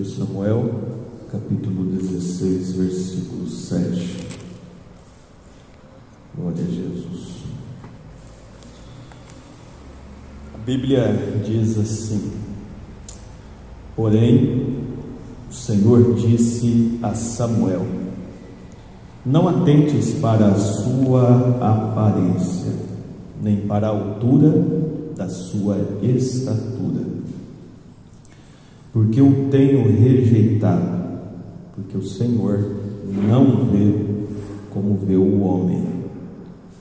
1 Samuel, capítulo 16, versículo 7. Glória a Jesus. A Bíblia diz assim: porém, o Senhor disse a Samuel: não atentes para a sua aparência, nem para a altura da sua estatura, porque o tenho rejeitado, porque o Senhor não vê como vê o homem,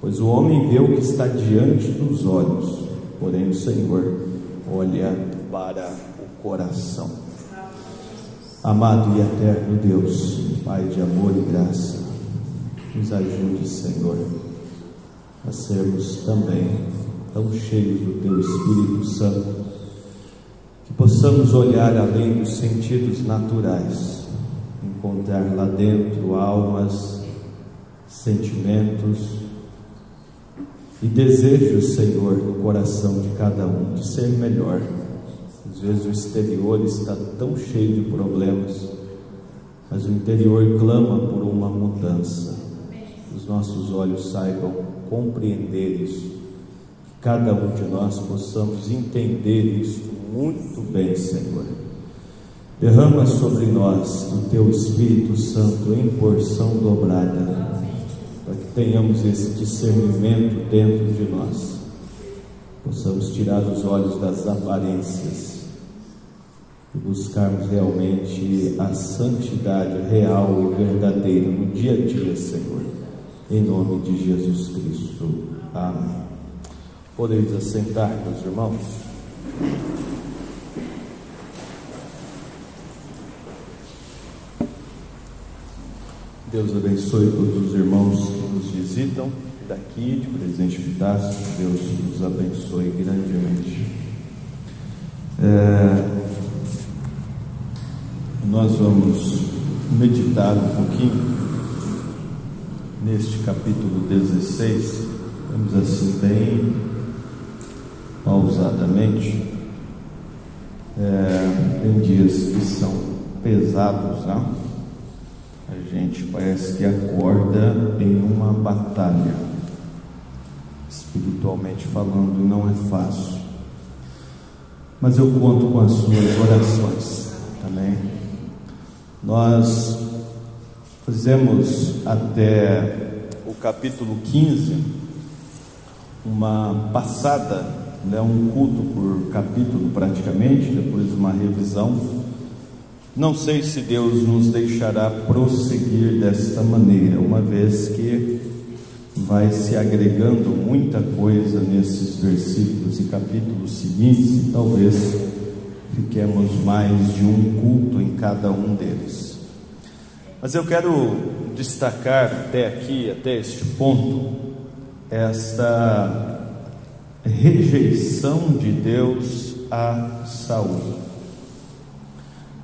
pois o homem vê o que está diante dos olhos, porém o Senhor olha para o coração. Amado e eterno Deus, Pai de amor e graça, nos ajude, Senhor, a sermos também tão cheios do Teu Espírito Santo, que possamos olhar além dos sentidos naturais, encontrar lá dentro almas, sentimentos e desejos, Senhor, no coração de cada um, de ser melhor. Às vezes o exterior está tão cheio de problemas, mas o interior clama por uma mudança. Os nossos olhos saibam compreender isso, que cada um de nós possamos entender isso muito bem, Senhor. Derrama sobre nós o Teu Espírito Santo em porção dobrada, para que tenhamos esse discernimento dentro de nós, possamos tirar os olhos das aparências e buscarmos realmente a santidade real e verdadeira no dia a dia, Senhor, em nome de Jesus Cristo. Amém. Podeis assentar, meus irmãos. Deus abençoe todos os irmãos que nos visitam daqui de Presidente Epitácio. Deus nos abençoe grandemente. Nós vamos meditar um pouquinho neste capítulo 16, vamos assim bem pausadamente. Tem dias que são pesados, né? A gente parece que acorda em uma batalha, espiritualmente falando, não é fácil, mas eu conto com as suas orações também. Nós fizemos até o capítulo 15 uma passada, um culto por capítulo praticamente, depois uma revisão. Não sei se Deus nos deixará prosseguir desta maneira, uma vez que vai se agregando muita coisa nesses versículos e capítulos seguintes, e talvez fiquemos mais de um culto em cada um deles. Mas eu quero destacar até aqui, até este ponto, esta rejeição de Deus a Saul.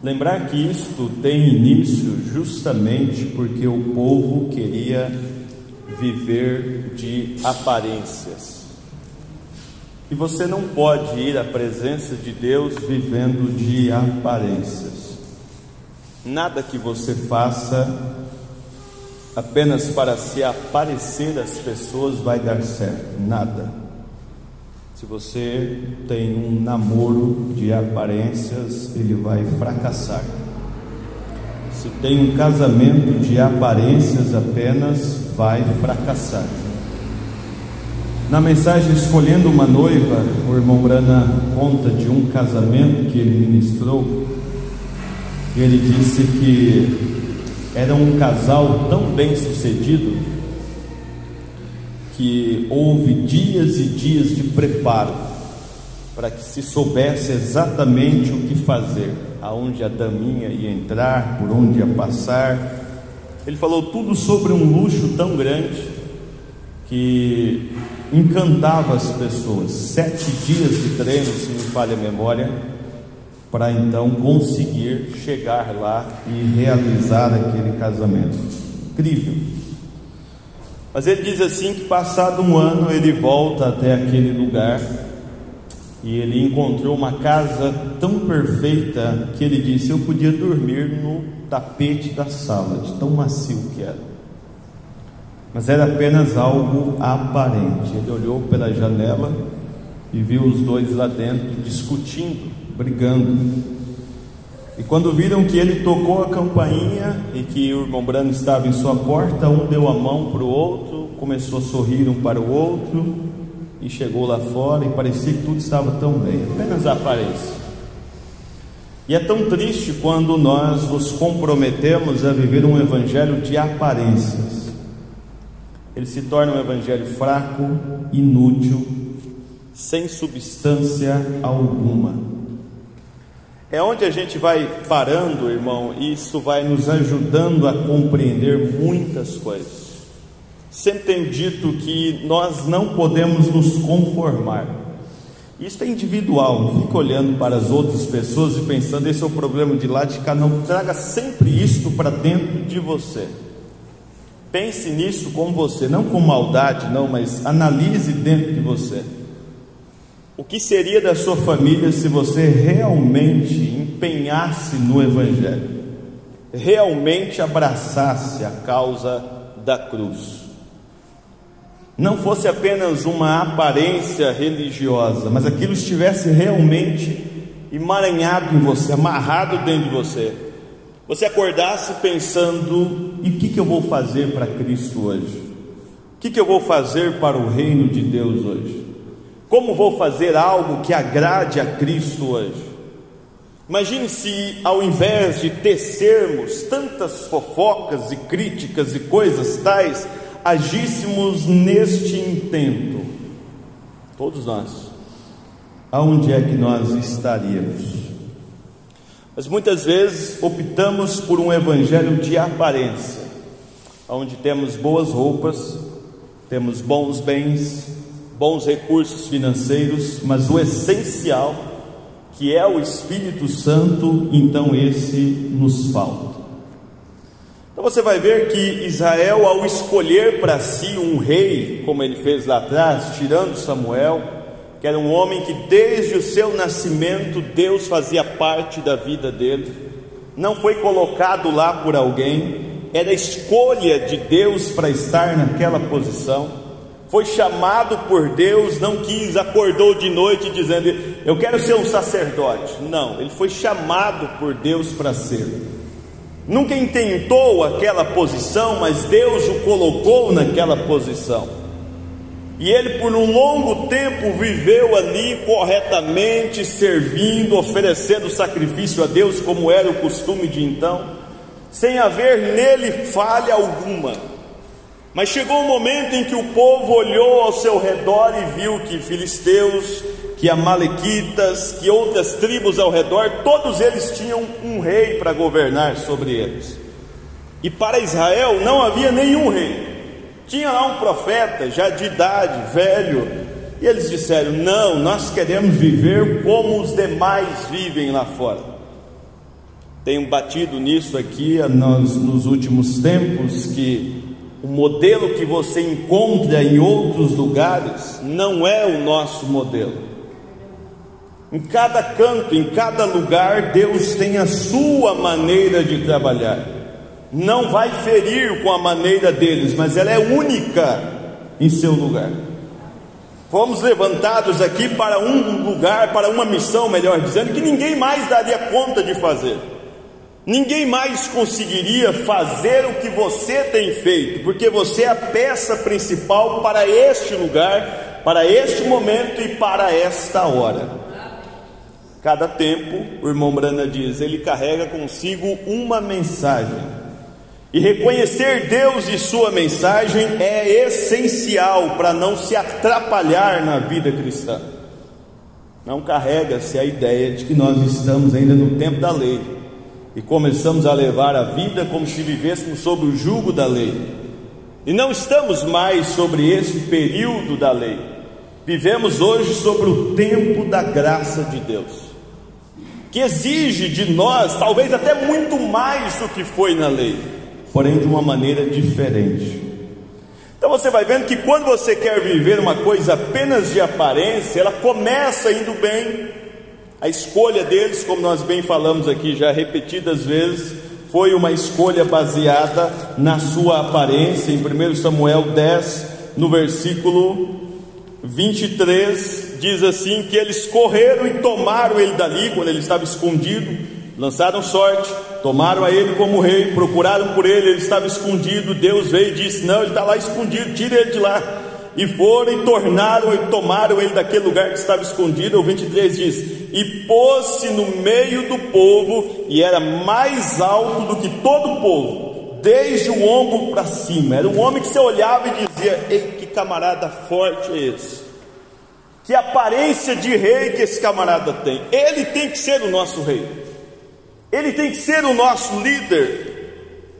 Lembrar que isto tem início justamente porque o povo queria viver de aparências. E você não pode ir à presença de Deus vivendo de aparências. Nada que você faça apenas para se aparecer às pessoas vai dar certo, nada. Se você tem um namoro de aparências, ele vai fracassar. Se tem um casamento de aparências apenas, vai fracassar. Na mensagem Escolhendo uma Noiva, o irmão Brana conta de um casamento que ele ministrou. Ele disse que era um casal tão bem sucedido que houve dias e dias de preparo para que se soubesse exatamente o que fazer, aonde a daminha ia entrar, por onde ia passar. Ele falou tudo sobre um luxo tão grande que encantava as pessoas. 7 dias de treino, se me falha a memória, para então conseguir chegar lá e realizar aquele casamento. Incrível. Mas ele diz assim que passado um ano ele volta até aquele lugar e ele encontrou uma casa tão perfeita que ele disse: eu podia dormir no tapete da sala, de tão macio que era. Mas era apenas algo aparente. Ele olhou pela janela e viu os dois lá dentro discutindo, brigando. E quando viram que ele tocou a campainha e que o irmão Brano estava em sua porta, um deu a mão para o outro, começou a sorrir um para o outro e chegou lá fora, e parecia que tudo estava tão bem, apenas a aparência. E é tão triste quando nós nos comprometemos a viver um evangelho de aparências. Ele se torna um evangelho fraco, inútil, sem substância alguma. É onde a gente vai parando, irmão, e isso vai nos ajudando a compreender muitas coisas. Sempre tenho dito que nós não podemos nos conformar. Isso é individual, não fica olhando para as outras pessoas e pensando: esse é o problema de lá, de cá. Não, traga sempre isto para dentro de você. Pense nisso com você, não com maldade, não, mas analise dentro de você. O que seria da sua família se você realmente empenhasse no evangelho, realmente abraçasse a causa da cruz? Não fosse apenas uma aparência religiosa, mas aquilo estivesse realmente emaranhado em você, amarrado dentro de você. Você acordasse pensando: e o que eu vou fazer para Cristo hoje? O que eu vou fazer para o reino de Deus hoje? Como vou fazer algo que agrade a Cristo hoje? Imagine se, ao invés de tecermos tantas fofocas e críticas e coisas tais, agíssemos neste intento. Todos nós. Aonde é que nós estaríamos? Mas muitas vezes optamos por um evangelho de aparência, onde temos boas roupas, temos bons bens, bons recursos financeiros, mas o essencial, que é o Espírito Santo, então esse nos falta. Então você vai ver que Israel, ao escolher para si um rei, como ele fez lá atrás, tirando Samuel, que era um homem que desde o seu nascimento Deus fazia parte da vida dele, não foi colocado lá por alguém, era escolha de Deus para estar naquela posição. Foi chamado por Deus, não quis, acordou de noite dizendo: eu quero ser um sacerdote. Não, ele foi chamado por Deus para ser. Nunca intentou aquela posição, mas Deus o colocou naquela posição. E ele por um longo tempo viveu ali corretamente, servindo, oferecendo sacrifício a Deus, como era o costume de então, sem haver nele falha alguma. Mas chegou um momento em que o povo olhou ao seu redor e viu que filisteus, que amalequitas, que outras tribos ao redor, todos eles tinham um rei para governar sobre eles. E para Israel não havia nenhum rei. Tinha lá um profeta, já de idade, velho, e eles disseram: não, nós queremos viver como os demais vivem lá fora. Tenho batido nisso aqui nos últimos tempos, que o modelo que você encontra em outros lugares não é o nosso modelo. Em cada canto, em cada lugar, Deus tem a sua maneira de trabalhar. Não vai ferir com a maneira deles, mas ela é única em seu lugar. Fomos levantados aqui para um lugar, para uma missão, melhor dizendo, que ninguém mais daria conta de fazer. Ninguém mais conseguiria fazer o que você tem feito, porque você é a peça principal para este lugar, para este momento e para esta hora. Cada tempo, o irmão Brana diz, ele carrega consigo uma mensagem, e reconhecer Deus e sua mensagem é essencial para não se atrapalhar na vida cristã. Não carrega-se a ideia de que nós estamos ainda no tempo da lei e começamos a levar a vida como se vivêssemos sob o jugo da lei, e não estamos mais sobre esse período da lei. Vivemos hoje sobre o tempo da graça de Deus, que exige de nós talvez até muito mais do que foi na lei, porém de uma maneira diferente. Então você vai vendo que quando você quer viver uma coisa apenas de aparência, ela começa indo bem. A escolha deles, como nós bem falamos aqui já repetidas vezes, foi uma escolha baseada na sua aparência. Em 1 Samuel 10, no versículo 23, diz assim, que eles correram e tomaram ele dali, quando ele estava escondido, lançaram sorte, tomaram a ele como rei, procuraram por ele, ele estava escondido. Deus veio e disse: não, ele está lá escondido, tira ele de lá. E foram e tornaram e tomaram ele daquele lugar que estava escondido. O 23 diz: e pôs-se no meio do povo, e era mais alto do que todo o povo, desde o ombro para cima. Era um homem que você olhava e dizia: ei, que camarada forte é esse, que aparência de rei que esse camarada tem. Ele tem que ser o nosso rei, ele tem que ser o nosso líder.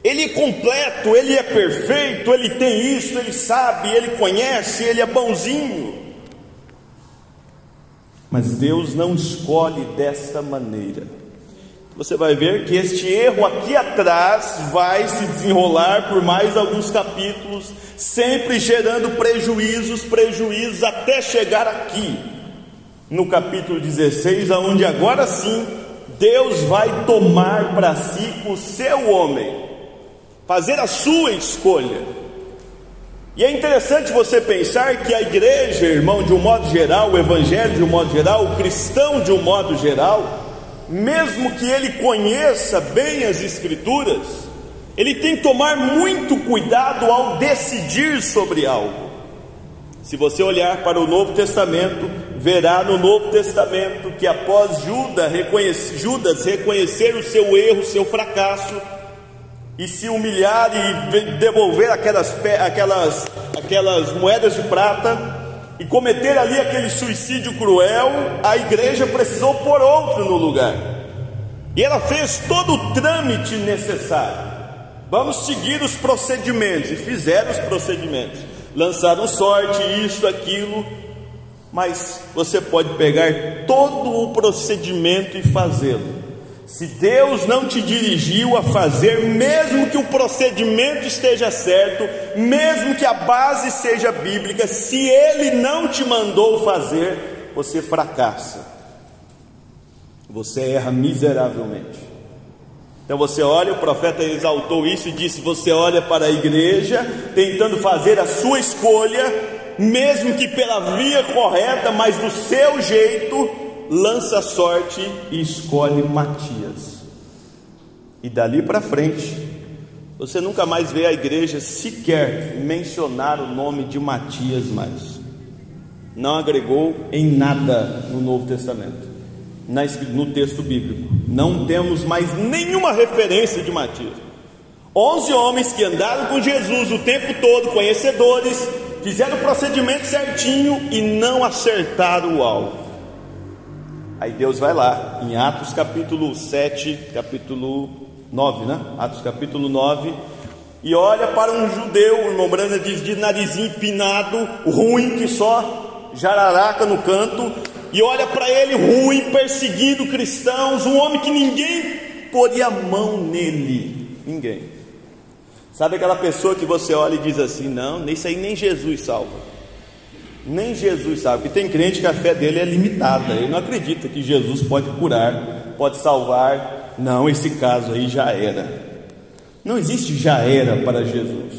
Ele é completo, ele é perfeito, ele tem isso, ele sabe, ele conhece, ele é bonzinho. Mas Deus não escolhe desta maneira. Você vai ver que este erro aqui atrás vai se desenrolar por mais alguns capítulos, sempre gerando prejuízos, até chegar aqui, no capítulo 16, onde agora sim, Deus vai tomar para si o seu homem, fazer a sua escolha. E é interessante você pensar que a igreja, irmão, de um modo geral, o evangelho de um modo geral, o cristão de um modo geral, mesmo que ele conheça bem as escrituras, ele tem que tomar muito cuidado ao decidir sobre algo. Se você olhar para o Novo Testamento, verá no Novo Testamento que após Judas reconhecer o seu erro, o seu fracasso, e se humilhar e devolver aquelas moedas de prata, e cometer ali aquele suicídio cruel, a igreja precisou pôr outro no lugar, e ela fez todo o trâmite necessário. Vamos seguir os procedimentos, e fizeram os procedimentos, lançaram sorte, isso, aquilo, mas você pode pegar todo o procedimento e fazê-lo. Se Deus não te dirigiu a fazer, mesmo que o procedimento esteja certo, mesmo que a base seja bíblica, se Ele não te mandou fazer, você fracassa, você erra miseravelmente. Então você olha, o profeta exaltou isso e disse: você olha para a igreja, tentando fazer a sua escolha, mesmo que pela via correta, mas do seu jeito, lança sorte e escolhe Matias, e dali para frente você nunca mais vê a igreja sequer mencionar o nome de Matias mais. Não agregou em nada no Novo Testamento, no texto bíblico. Não temos mais nenhuma referência de Matias. 11 homens que andaram com Jesus o tempo todo, conhecedores, fizeram o procedimento certinho e não acertaram o alvo. Aí Deus vai lá, em Atos capítulo 7, capítulo 9, né? Atos capítulo 9, e olha para um judeu, o irmão Brana diz, de narizinho empinado, ruim, que só jararaca no canto, e olha para ele ruim, perseguindo cristãos, um homem que ninguém poria a mão nele, ninguém. Sabe aquela pessoa que você olha e diz assim: não, isso aí nem Jesus salva. Nem Jesus sabe, porque tem crente que a fé dele é limitada, ele não acredita que Jesus pode curar, pode salvar. Não, esse caso aí já era. Não existe já era para Jesus,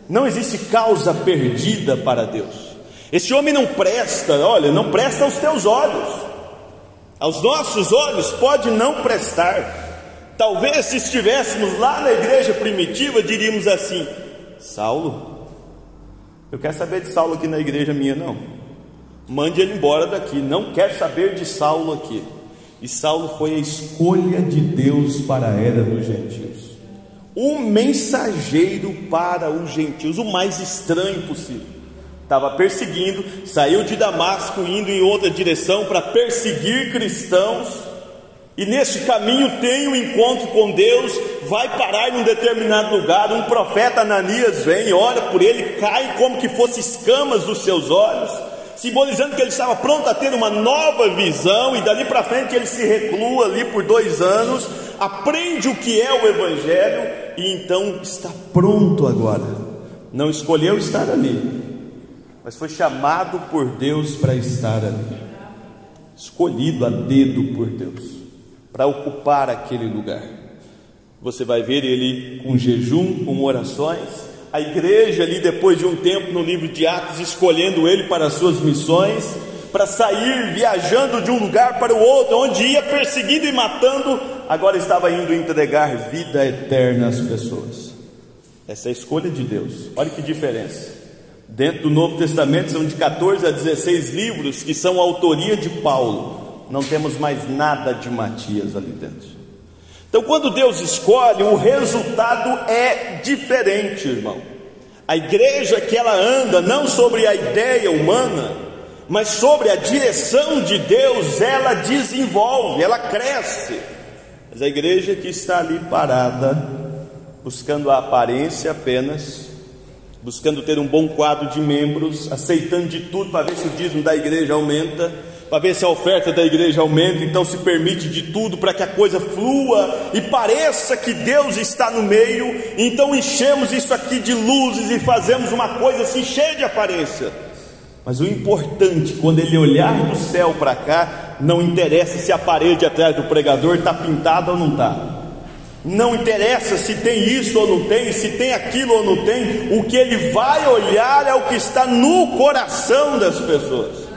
não existe causa perdida para Deus. Esse homem não presta, olha, não presta aos teus olhos, aos nossos olhos pode não prestar. Talvez se estivéssemos lá na igreja primitiva, diríamos assim: Saulo, eu quero saber de Saulo aqui na igreja minha, não. Mande ele embora daqui, não quero saber de Saulo aqui. E Saulo foi a escolha de Deus para a era dos gentios, um mensageiro para os gentios, o mais estranho possível. Estava perseguindo, saiu de Damasco, indo em outra direção para perseguir cristãos, e neste caminho tem um encontro com Deus, vai parar em um determinado lugar, um profeta Ananias vem, olha por ele, cai como que fosse escamas dos seus olhos, simbolizando que ele estava pronto a ter uma nova visão, e dali para frente ele se reclua ali por 2 anos, aprende o que é o Evangelho, e então está pronto agora não escolheu estar ali, mas foi chamado por Deus para estar ali, escolhido a dedo por Deus, para ocupar aquele lugar. Você vai ver ele com jejum, com orações, a igreja ali depois de um tempo no livro de Atos, escolhendo ele para as suas missões, para sair viajando de um lugar para o outro, onde ia perseguindo e matando, agora estava indo entregar vida eterna às pessoas. Essa é a escolha de Deus. Olha que diferença. Dentro do Novo Testamento são de 14 a 16 livros que são autoria de Paulo. Não temos mais nada de Matias ali dentro. Então, quando Deus escolhe, o resultado é diferente, irmão. A igreja que ela anda, não sobre a ideia humana, mas sobre a direção de Deus, ela desenvolve, ela cresce. Mas a igreja que está ali parada, buscando a aparência apenas, buscando ter um bom quadro de membros, aceitando de tudo para ver se o dízimo da igreja aumenta, para ver se a oferta da igreja aumenta, então se permite de tudo para que a coisa flua e pareça que Deus está no meio. Então enchemos isso aqui de luzes e fazemos uma coisa assim cheia de aparência. Mas o importante, quando ele olhar do céu para cá, não interessa se a parede atrás do pregador está pintada ou não está, não interessa se tem isso ou não tem, se tem aquilo ou não tem. O que ele vai olhar é o que está no coração das pessoas,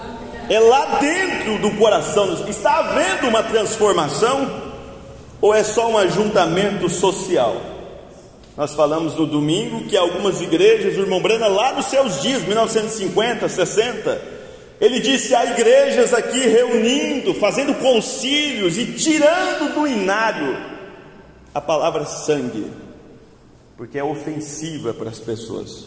é lá dentro do coração. Está havendo uma transformação ou é só um ajuntamento social? Nós falamos no domingo que algumas igrejas, o irmão Brana lá nos seus dias, 1950, 60, ele disse: há igrejas aqui reunindo, fazendo concílios e tirando do inário a palavra sangue, porque é ofensiva para as pessoas.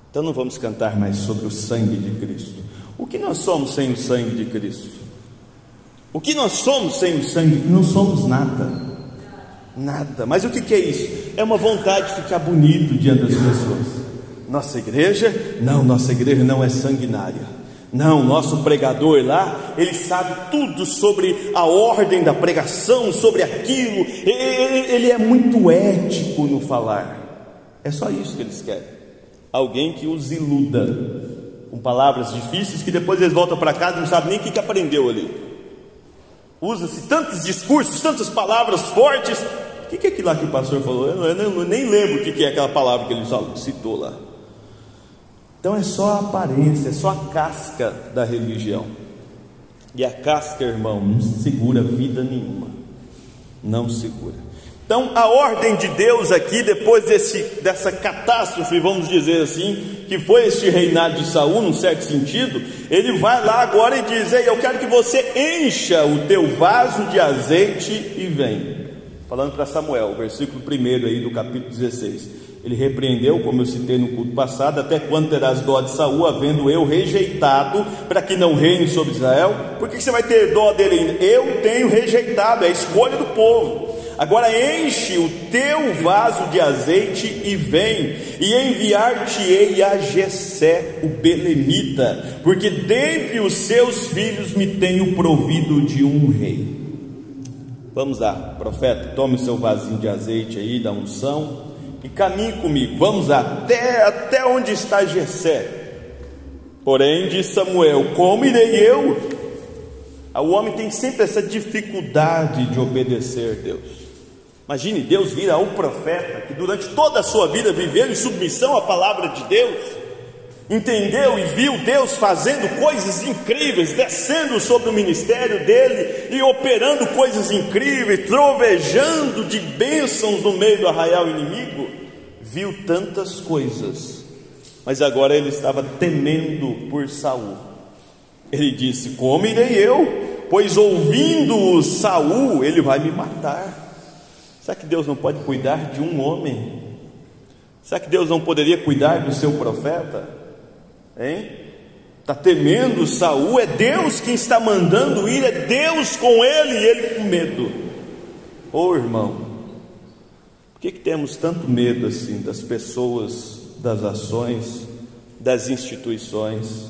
Então não vamos cantar mais sobre o sangue de Cristo. O que nós somos sem o sangue de Cristo? O que nós somos sem o sangue? Não somos nada. Nada. Mas o que é isso? É uma vontade de ficar bonito diante das pessoas. Nossa igreja? Não, nossa igreja não é sanguinária. Não, nosso pregador lá, ele sabe tudo sobre a ordem da pregação, sobre aquilo. Ele é muito ético no falar. É só isso que eles querem. Alguém que os iluda com palavras difíceis, que depois eles voltam para casa e não sabem nem o que aprendeu ali. Usa-se tantos discursos, tantas palavras fortes. O que é aquilo lá que o pastor falou? Eu nem lembro o que é aquela palavra que ele citou lá. Então é só a aparência, é só a casca da religião. E a casca, irmão, não segura vida nenhuma. Não segura. Então a ordem de Deus aqui, depois dessa catástrofe, vamos dizer assim, que foi este reinado de Saul, num certo sentido, ele vai lá agora e diz: ei, eu quero que você encha o teu vaso de azeite e vem. Falando para Samuel, o versículo 1 aí do capítulo 16. Ele repreendeu, como eu citei no culto passado: até quando terás dó de Saul, havendo eu rejeitado, para que não reine sobre Israel? Por que você vai ter dó dele ainda? Eu tenho rejeitado, é a escolha do povo. Agora enche o teu vaso de azeite e vem, e enviar-te-ei a Jessé o belemita, porque dentre os seus filhos me tenho provido de um rei. Vamos lá, profeta, tome o seu vasinho de azeite aí da unção e caminhe comigo. Vamos até onde está Jessé. Porém disse Samuel: como irei eu? O homem tem sempre essa dificuldade de obedecer a Deus. Imagine Deus vir a um profeta que durante toda a sua vida viveu em submissão à palavra de Deus, entendeu e viu Deus fazendo coisas incríveis, descendo sobre o ministério dele e operando coisas incríveis, trovejando de bênçãos no meio do arraial inimigo. Viu tantas coisas, mas agora ele estava temendo por Saul. Ele disse: como irei eu? Pois ouvindo Saul, ele vai me matar. Será que Deus não pode cuidar de um homem? Será que Deus não poderia cuidar do seu profeta? Hein? Está temendo Saul, é Deus quem está mandando ir, é Deus com ele e ele com medo. Ô irmão, por que temos tanto medo assim das pessoas, das ações, das instituições?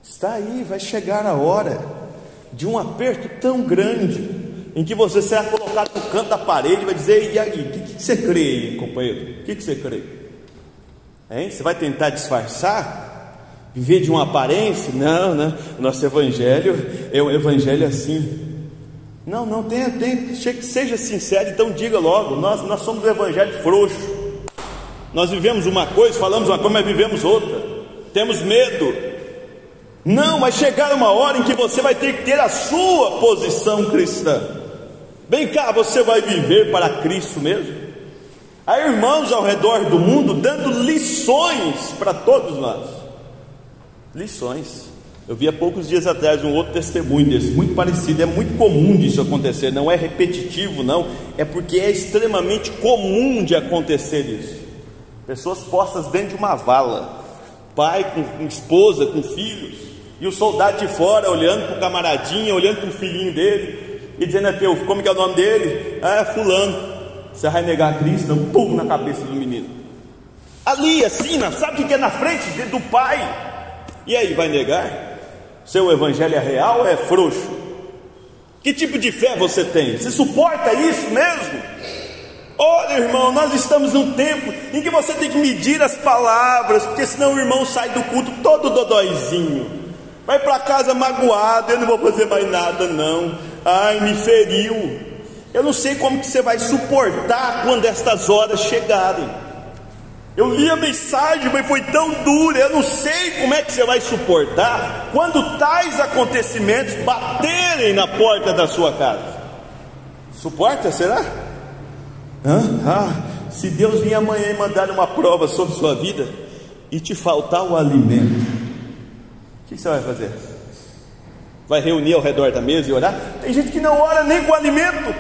Está aí, vai chegar a hora de um aperto tão grande, em que você será colocado no canto da parede e vai dizer: e aí, o que você crê aí, companheiro? O que você crê? Hein? Você vai tentar disfarçar? Viver de uma aparência? Não, não. Nosso evangelho é um evangelho assim. Não, seja sincero, então diga logo: nós somos o evangelho frouxo. Nós vivemos uma coisa, falamos uma coisa, mas vivemos outra. Temos medo. Não, vai chegar uma hora em que você vai ter que ter a sua posição cristã. Vem cá, você vai viver para Cristo mesmo? Há irmãos ao redor do mundo dando lições para todos nós. Lições. Eu vi há poucos dias atrás um outro testemunho desse, muito parecido. É muito comum disso acontecer, não é repetitivo não, é porque é extremamente comum de acontecer isso. Pessoas postas dentro de uma vala, pai com esposa, com filhos, e o soldado de fora olhando para o camaradinha, olhando para o filhinho dele, e dizendo: como que é o nome dele? É fulano. Você vai negar Cristo? Não, pum, na cabeça do menino. Ali assim, sabe o que é na frente do pai? E aí, vai negar? Seu evangelho é real ou é frouxo? Que tipo de fé você tem? Você suporta isso mesmo? Olha, irmão, nós estamos num tempo em que você tem que medir as palavras, porque senão o irmão sai do culto todo dodóizinho, vai para casa magoado: eu não vou fazer mais nada não, ai, me feriu. Eu não sei como que você vai suportar quando estas horas chegarem. Eu li a mensagem, mas foi tão dura. Eu não sei como é que você vai suportar quando tais acontecimentos baterem na porta da sua casa. Suporta, será? Se Deus vir amanhã e mandar uma prova sobre sua vida e te faltar o alimento, o que você vai fazer? Vai reunir ao redor da mesa e orar? Tem gente que não ora nem com alimento.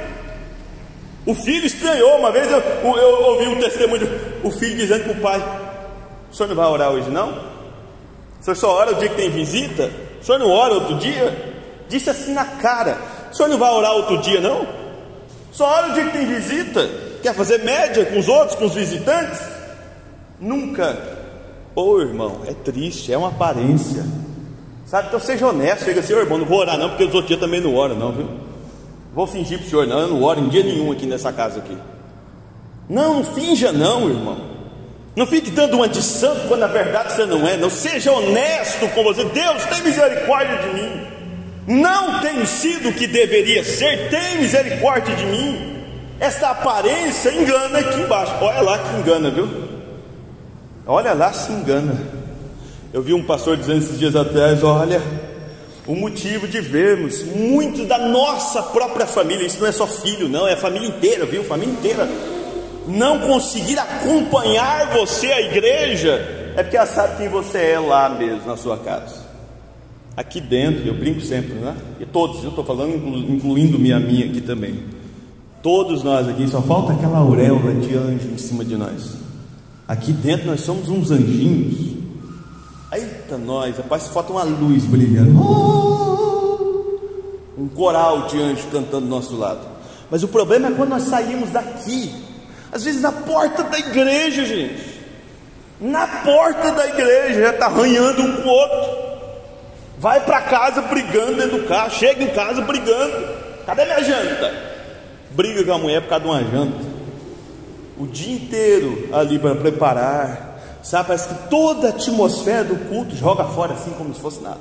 O filho estranhou. Uma vez eu ouvi um testemunho, o filho dizendo para o pai: o senhor não vai orar hoje não? O senhor só ora o dia que tem visita? O senhor não ora outro dia? Disse assim na cara: o senhor não vai orar outro dia não? Só ora o dia que tem visita? Quer fazer média com os outros, com os visitantes? Nunca. Irmão, é triste, é uma aparência, sabe? Então seja honesto, chega assim: irmão, não vou orar não, porque os outros dias também não oram não, viu? Vou fingir para o senhor não, eu não oro em dia nenhum aqui nessa casa aqui. Não finja não, irmão. Não fique dando uma de santo quando na verdade você não é. Não, seja honesto com você. Deus, tem misericórdia de mim. Não tenho sido o que deveria ser, tem misericórdia de mim. Esta aparência engana aqui embaixo. Olha lá que engana, viu? Olha lá se engana. Eu vi um pastor dizendo esses dias atrás: olha, o motivo de vermos muitos da nossa própria família, isso não é só filho não, é a família inteira, viu? Família inteira não conseguir acompanhar você à igreja, é porque ela sabe quem você é lá mesmo, na sua casa. Aqui dentro, eu brinco sempre, né? E todos, eu estou falando incluindo-me a minha aqui também. Todos nós aqui, só falta aquela auréola de anjo em cima de nós. Aqui dentro nós somos uns anjinhos. Eita nós, rapaz, falta uma luz brilhando, um coral de anjos cantando do nosso lado. Mas o problema é quando nós saímos daqui, às vezes na porta da igreja, gente, na porta da igreja, já está arranhando um com o outro, vai para casa brigando dentro do carro, chega em casa brigando: cadê minha janta? Briga com a mulher por causa de uma janta, o dia inteiro ali para preparar. Sabe, parece que toda a atmosfera do culto joga fora assim como se fosse nada.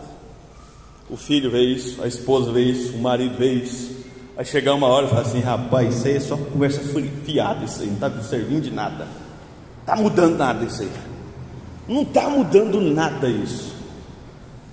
O filho vê isso, a esposa vê isso, o marido vê isso. Vai chegar uma hora e falar assim: rapaz, isso aí é só conversa fiada, isso aí não está servindo de nada, está mudando nada isso aí, não está mudando nada isso.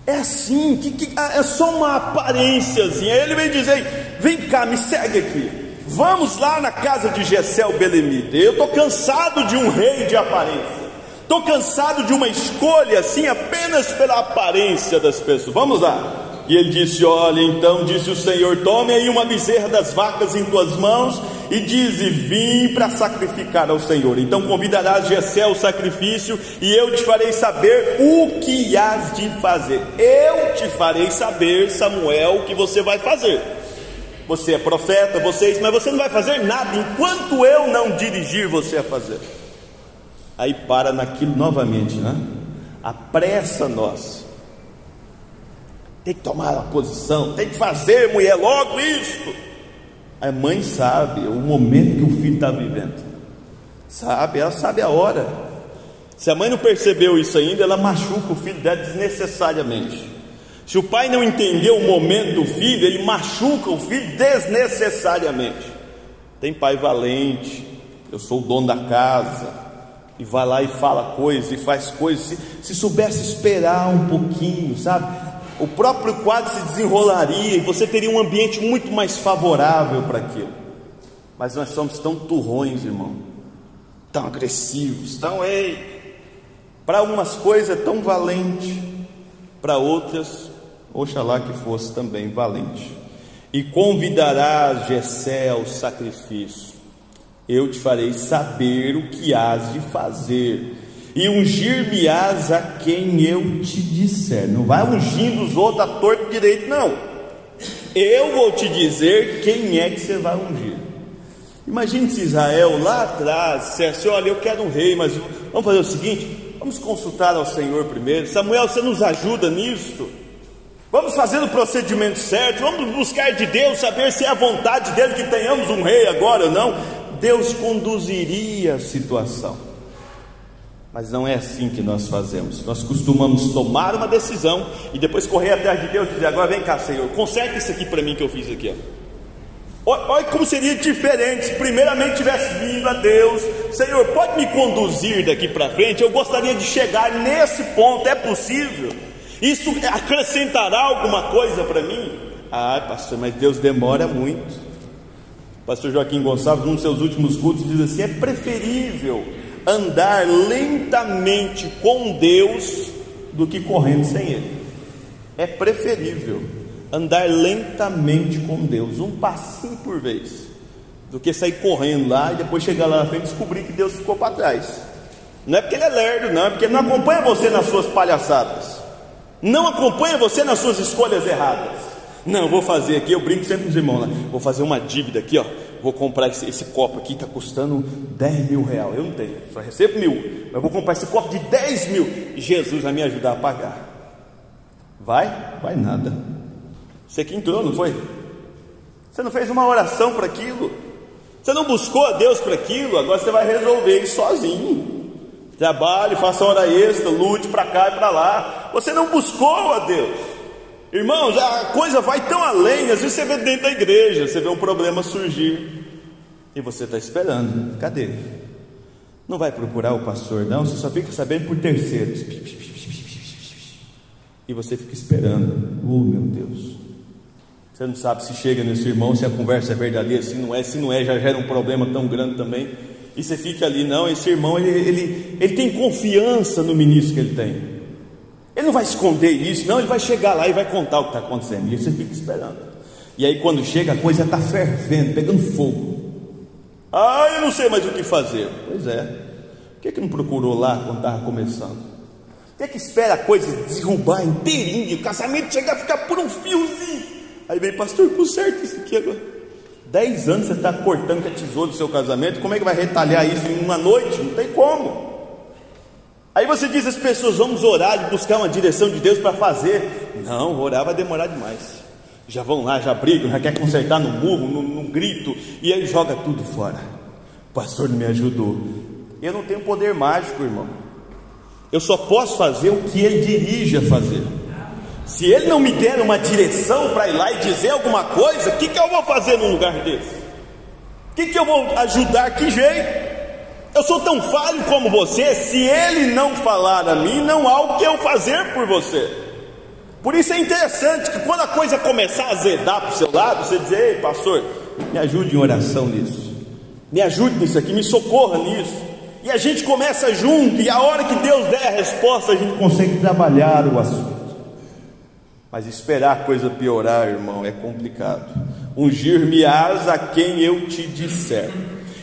É assim, é só uma aparênciazinha. Aí ele vem dizer: vem cá, me segue aqui, vamos lá na casa de Gesel Belemita. Eu estou cansado de um rei de aparência. Estou cansado de uma escolha assim apenas pela aparência das pessoas. Vamos lá. E ele disse: olha, então disse o Senhor: tome aí uma bezerra das vacas em tuas mãos e dize: vim para sacrificar ao Senhor. Então convidarás Gesel ao sacrifício e eu te farei saber o que hás de fazer. Eu te farei saber, Samuel, o que você vai fazer. Você é profeta, mas você não vai fazer nada enquanto eu não dirigir você a fazer. Aí para naquilo novamente, né? A pressa nossa. Tem que tomar uma posição, tem que fazer, mulher, logo isso. A mãe sabe o momento que o filho está vivendo, sabe, ela sabe a hora. Se a mãe não percebeu isso ainda, ela machuca o filho dela desnecessariamente. Se o pai não entendeu o momento do filho, ele machuca o filho desnecessariamente. Tem pai valente, eu sou o dono da casa, e vai lá e fala coisas, e faz coisas. Se soubesse esperar um pouquinho, sabe, o próprio quadro se desenrolaria, e você teria um ambiente muito mais favorável para aquilo. Mas nós somos tão turrões, irmão, tão agressivos, para umas coisas é tão valente, para outras, oxalá que fosse também valente. E convidarás Jessé ao sacrifício, eu te farei saber o que hás de fazer, e ungir-me-ás a quem eu te disser. Não vai ungindo os outros à torta e direito, não. Eu vou te dizer quem é que você vai ungir. Imagine se Israel lá atrás dissesse: olha, eu quero um rei, mas vamos fazer o seguinte, vamos consultar ao Senhor primeiro. Samuel, você nos ajuda nisso? Vamos fazer o procedimento certo, vamos buscar de Deus, saber se é a vontade dele que tenhamos um rei agora ou não. Deus conduziria a situação. Mas não é assim que nós fazemos. Nós costumamos tomar uma decisão e depois correr atrás de Deus e dizer: agora vem cá, Senhor, conserta isso aqui para mim que eu fiz aqui, ó. Olha como seria diferente se primeiramente tivesse vindo a Deus: Senhor, pode me conduzir daqui para frente, eu gostaria de chegar nesse ponto, é possível? Isso acrescentará alguma coisa para mim? Ah, pastor, mas Deus demora muito. Pastor Joaquim Gonçalves, num dos seus últimos cultos, diz assim: é preferível andar lentamente com Deus do que correndo sem Ele. É preferível andar lentamente com Deus, um passinho por vez, do que sair correndo lá e depois chegar lá na frente e descobrir que Deus ficou para trás. Não é porque Ele é lerdo, não, é porque Ele não acompanha você nas suas palhaçadas, não acompanha você nas suas escolhas erradas. Não, vou fazer aqui, eu brinco sempre com os irmãos lá, vou fazer uma dívida aqui, ó, vou comprar esse copo aqui, está custando 10 mil reais, eu não tenho, só recebo 1.000, mas vou comprar esse copo de 10 mil, e Jesus vai me ajudar a pagar. Vai nada. Você que entrou, não foi? Você não fez uma oração para aquilo, você não buscou a Deus para aquilo, agora você vai resolver isso sozinho. Trabalhe, faça hora extra, lute para cá e para lá. Você não buscou a Deus. Irmãos, a coisa vai tão além. Às vezes você vê dentro da igreja, você vê um problema surgir e você está esperando. Cadê? Não vai procurar o pastor, não. Você só fica sabendo por terceiros. E você fica esperando. Oh, meu Deus. Você não sabe se chega nesse irmão, se a conversa é verdadeira, se não é, já gera um problema tão grande também. E você fica ali, não, esse irmão, ele tem confiança no ministro que ele tem. Ele não vai esconder isso, não, ele vai chegar lá e vai contar o que está acontecendo. E você fica esperando. E aí quando chega, a coisa está fervendo, pegando fogo. Ah, eu não sei mais o que fazer. Pois é. Por que não procurou lá quando estava começando? Por que espera a coisa derrubar inteirinho, o casamento chegar a ficar por um fiozinho? Aí vem: pastor, conserta isso aqui agora. 10 anos você está cortando com a tesoura do seu casamento, como é que vai retalhar isso em uma noite? Não tem como. Aí você diz às pessoas: vamos orar e buscar uma direção de Deus para fazer. Não, orar vai demorar demais. Já vão lá, já brigam, já quer consertar no murro, no grito, e aí joga tudo fora. O pastor não me ajudou. Eu não tenho poder mágico, irmão. Eu só posso fazer o que Ele dirige a fazer. Se Ele não me der uma direção para ir lá e dizer alguma coisa, o que eu vou fazer num lugar desse? O que eu vou ajudar? Que jeito? Eu sou tão falho como você. Se Ele não falar a mim, não há o que eu fazer por você. Por isso é interessante que quando a coisa começar a azedar para o seu lado, você diz: ei, pastor, me ajude em oração nisso, me ajude nisso aqui, me socorra nisso. E a gente começa junto, e a hora que Deus der a resposta, a gente consegue trabalhar o assunto. Mas esperar a coisa piorar, irmão, é complicado. Ungir-me-ás a quem eu te disser.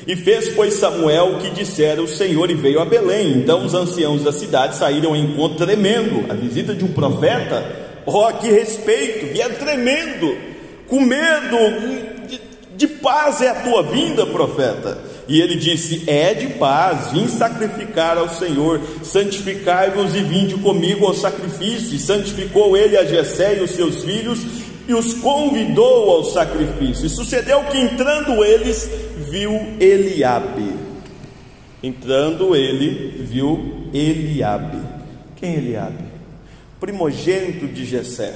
E fez, pois, Samuel o que dissera o Senhor, e veio a Belém. Então os anciãos da cidade saíram ao encontro tremendo. A visita de um profeta, que respeito, vieram tremendo, com medo. De paz é a tua vinda, profeta. E ele disse: é de paz, vim sacrificar ao Senhor. Santificai-vos e vinde comigo ao sacrifício. E santificou ele a Jessé e os seus filhos, e os convidou ao sacrifício. E sucedeu que, entrando eles, viu Eliabe. Entrando ele, viu Eliabe. Quem é Eliabe? Primogênito de Jessé,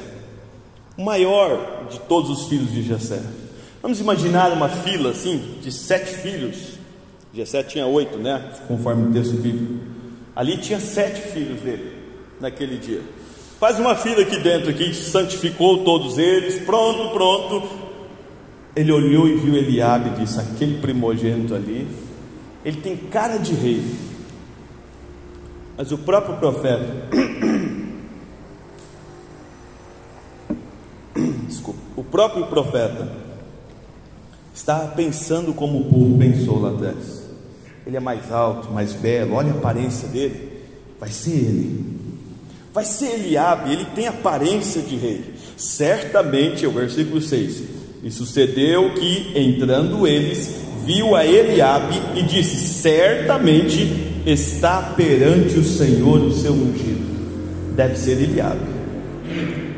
o maior de todos os filhos de Jessé. Vamos imaginar uma fila assim, de 7 filhos. Jessé tinha 8, né? Conforme o texto bíblico. Ali tinha 7 filhos dele, naquele dia. Faz uma fila aqui dentro, aqui, santificou todos eles, pronto. Ele olhou e viu Eliabe e disse: aquele primogênito ali, ele tem cara de rei. Mas o próprio profeta, o próprio profeta estava pensando como o povo pensou lá atrás. Ele é mais alto, mais belo, olha a aparência dele, vai ser ele, vai ser Eliabe, ele tem aparência de rei. Certamente, é o versículo 6, e sucedeu que, entrando eles, viu a Eliabe e disse: certamente está perante o Senhor o seu ungido. Deve ser Eliabe.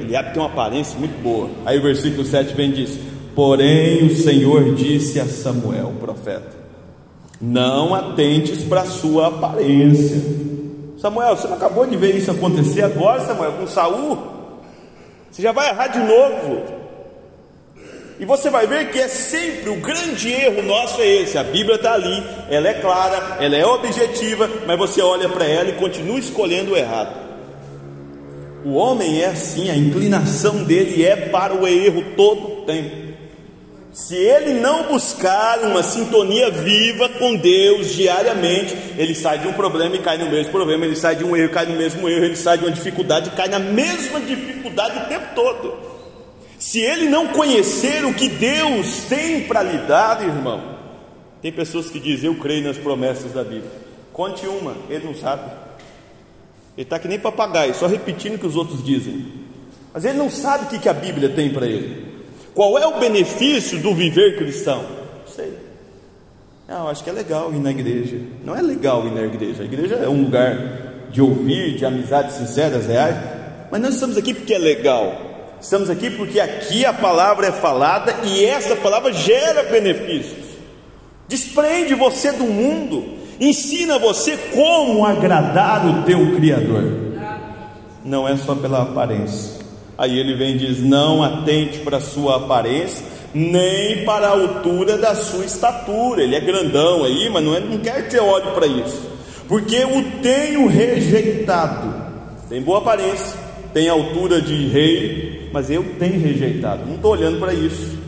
Eliabe tem uma aparência muito boa. Aí o versículo 7 vem e diz: porém o Senhor disse a Samuel, o profeta: não atentes para a sua aparência. Samuel, você não acabou de ver isso acontecer agora, Samuel, com Saul? Você já vai errar de novo. E você vai ver que é sempre o grande erro nosso é esse. A Bíblia está ali, ela é clara, ela é objetiva, mas você olha para ela e continua escolhendo o errado. O homem é assim, a inclinação dele é para o erro todo o tempo. Se ele não buscar uma sintonia viva com Deus diariamente, ele sai de um problema e cai no mesmo problema, ele sai de um erro e cai no mesmo erro, ele sai de uma dificuldade e cai na mesma dificuldade o tempo todo. Se ele não conhecer o que Deus tem para lhe dar, irmão, tem pessoas que dizem: eu creio nas promessas da Bíblia. Conte uma, ele não sabe. Ele está que nem papagaio, só repetindo o que os outros dizem. Mas ele não sabe o que a Bíblia tem para ele. Qual é o benefício do viver cristão? Não sei. Eu acho que é legal ir na igreja. Não é legal ir na igreja. A igreja é um lugar de ouvir, de amizades sinceras, reais. Mas nós estamos aqui porque é legal. Estamos aqui porque aqui a palavra é falada e essa palavra gera benefícios. Desprende você do mundo, ensina você como agradar o teu Criador. Não é só pela aparência. Aí ele vem e diz: não atente para a sua aparência, nem para a altura da sua estatura. Ele é grandão aí, mas não quer ter olho para isso, porque o tenho rejeitado. Tem boa aparência, tem altura de rei, mas eu tenho rejeitado. Não estou olhando para isso,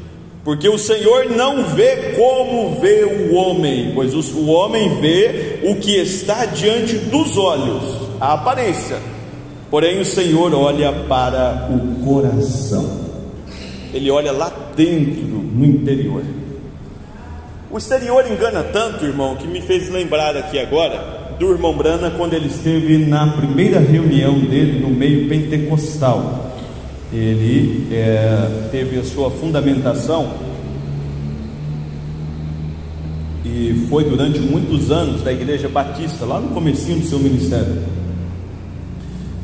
porque o Senhor não vê como vê o homem, pois o homem vê o que está diante dos olhos, a aparência, porém o Senhor olha para o coração. Ele olha lá dentro, no interior. O exterior engana tanto, irmão, que me fez lembrar aqui agora do irmão Brana, quando ele esteve na primeira reunião dele no meio pentecostal. Ele teve a sua fundamentação e foi durante muitos anos da Igreja Batista, lá no comecinho do seu ministério.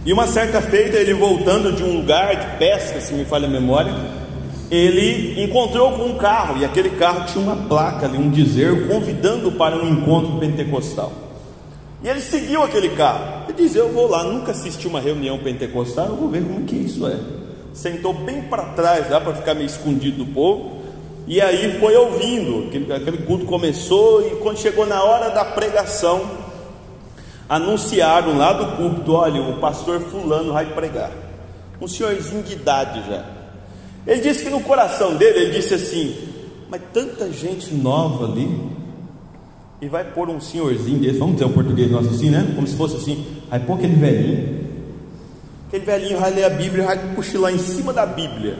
E uma certa feita, ele voltando de um lugar de pesca, se me falha a memória, ele encontrou com um carro, e aquele carro tinha uma placa ali, um dizer, convidando para um encontro pentecostal. E ele seguiu aquele carro. Ele disse: eu vou lá, nunca assisti uma reunião pentecostal, eu vou ver como que isso é. Sentou bem para trás lá, para ficar meio escondido do povo, e aí foi ouvindo. Aquele culto começou, e quando chegou na hora da pregação, anunciaram lá do púlpito: olha, o pastor fulano vai pregar. Um senhorzinho de idade já. Ele disse que no coração dele, ele disse assim: mas tanta gente nova ali, e vai pôr um senhorzinho desse, vamos ter um português nosso assim, né? Como se fosse assim, vai pôr aquele velhinho vai ler a Bíblia, vai cochilar em cima da Bíblia.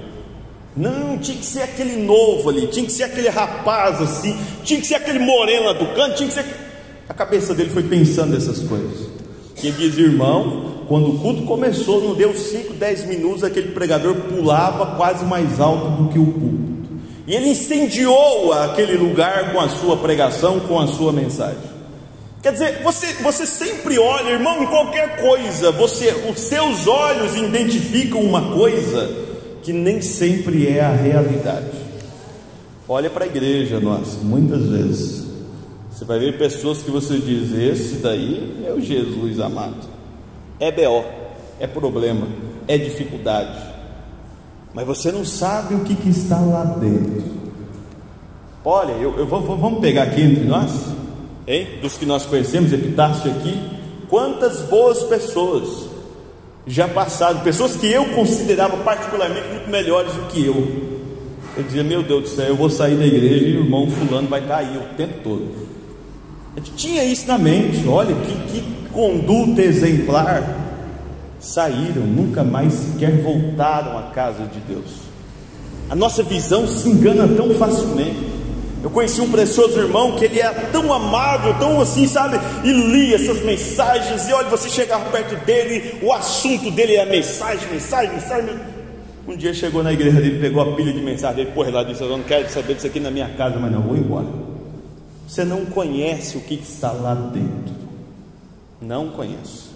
Não, tinha que ser aquele novo ali, tinha que ser aquele rapaz assim, tinha que ser aquele moreno lá do canto, tinha que ser... A cabeça dele foi pensando essas coisas. E ele diz: irmão, quando o culto começou, não deu 5, 10 minutos, aquele pregador pulava quase mais alto do que o púlpito. E ele incendiou aquele lugar com a sua pregação, com a sua mensagem. Quer dizer, você sempre olha, irmão, em qualquer coisa, os seus olhos identificam uma coisa que nem sempre é a realidade. Olha para a igreja, nós, muitas vezes, Você vai ver pessoas que você diz: esse daí é o Jesus amado. É BO, é problema, é dificuldade, mas você não sabe o que está lá dentro. Olha, vamos pegar aqui entre nós, hein? Dos que nós conhecemos, Epitácio aqui, quantas boas pessoas já passaram, pessoas que eu considerava particularmente muito melhores do que eu. Eu dizia: meu Deus do céu, eu vou sair da igreja e o irmão fulano vai estar aí o tempo todo. A gente tinha isso na mente. Olha que conduta exemplar. Saíram, nunca mais sequer voltaram à casa de Deus. A nossa visão se engana tão facilmente. Eu conheci um precioso irmão que ele era tão amável, tão assim, sabe, e lia essas mensagens, e olha, você chegava perto dele, o assunto dele era mensagem. Um dia chegou na igreja dele, pegou a pilha de mensagem dele, porra, lá disse: eu não quero saber disso aqui na minha casa, mas não, vou embora. Você não conhece o que está lá dentro. Não conhece.